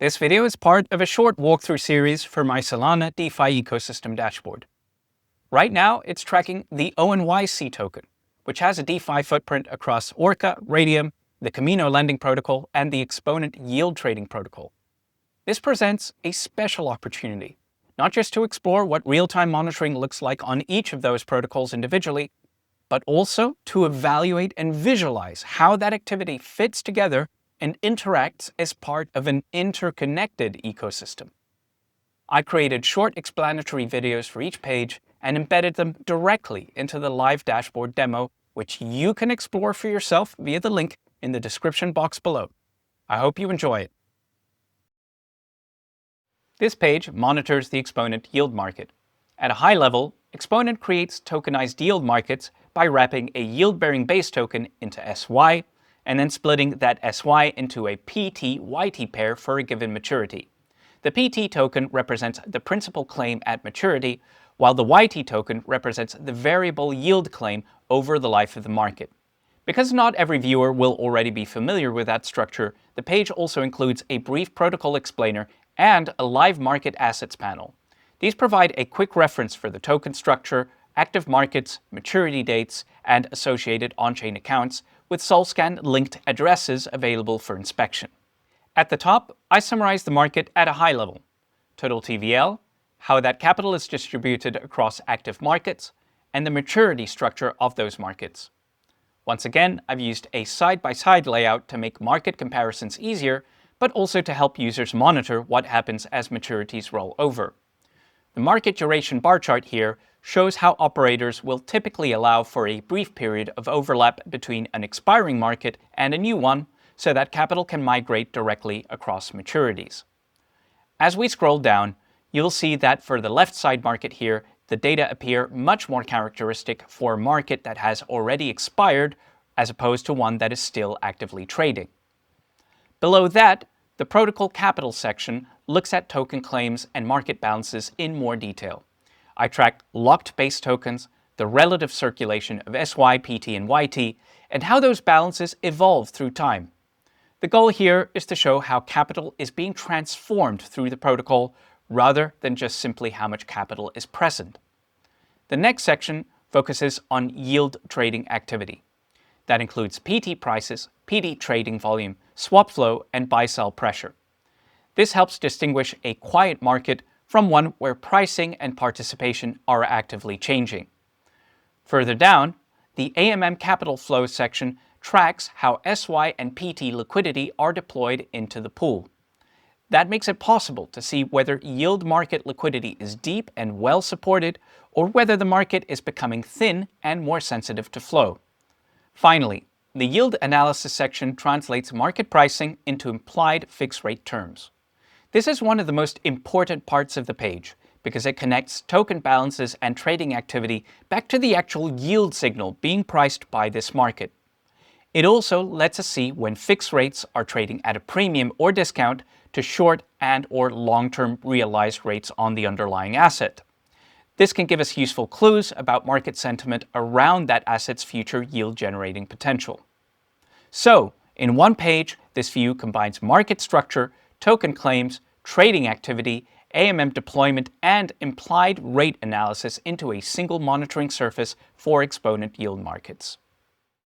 This video is part of a short walkthrough series for my Solana DeFi ecosystem dashboard. Right now, it's tracking the ONYC token, which has a DeFi footprint across Orca, Radium, the Camino lending protocol, and the Exponent yield trading protocol. This presents a special opportunity, not just to explore what real-time monitoring looks like on each of those protocols individually, but also to evaluate and visualize how that activity fits together and interacts as part of an interconnected ecosystem. I created short explanatory videos for each page and embedded them directly into the live dashboard demo, which you can explore for yourself via the link in the description box below. I hope you enjoy it. This page monitors the Exponent yield market. At a high level, Exponent creates tokenized yield markets by wrapping a yield-bearing base token into SY, and then splitting that SY into a PT-YT pair for a given maturity. The PT token represents the principal claim at maturity, while the YT token represents the variable yield claim over the life of the market. Because not every viewer will already be familiar with that structure, the page also includes a brief protocol explainer and a live market assets panel. These provide a quick reference for the token structure, active markets, maturity dates, and associated on-chain accounts, with Solscan-linked addresses available for inspection. At the top, I summarize the market at a high level. Total TVL, how that capital is distributed across active markets, and the maturity structure of those markets. Once again, I've used a side-by-side layout to make market comparisons easier, but also to help users monitor what happens as maturities roll over. The market duration bar chart here shows how operators will typically allow for a brief period of overlap between an expiring market and a new one, so that capital can migrate directly across maturities. As we scroll down, you'll see that for the left side market here, the data appear much more characteristic for a market that has already expired as opposed to one that is still actively trading. Below that, the protocol capital section looks at token claims and market balances in more detail. I tracked locked base tokens, the relative circulation of SY, PT, and YT, and how those balances evolve through time. The goal here is to show how capital is being transformed through the protocol rather than just simply how much capital is present. The next section focuses on yield trading activity. That includes PT prices, PT trading volume, swap flow, and buy-sell pressure. This helps distinguish a quiet market from one where pricing and participation are actively changing. Further down, the AMM capital flow section tracks how SY and PT liquidity are deployed into the pool. That makes it possible to see whether yield market liquidity is deep and well supported, or whether the market is becoming thin and more sensitive to flow. Finally, the yield analysis section translates market pricing into implied fixed rate terms. This is one of the most important parts of the page because it connects token balances and trading activity back to the actual yield signal being priced by this market. It also lets us see when fixed rates are trading at a premium or discount to short and/or long-term realized rates on the underlying asset. This can give us useful clues about market sentiment around that asset's future yield-generating potential. So, in one page, this view combines market structure, token claims, trading activity, AMM deployment, and implied rate analysis into a single monitoring surface for Exponent yield markets.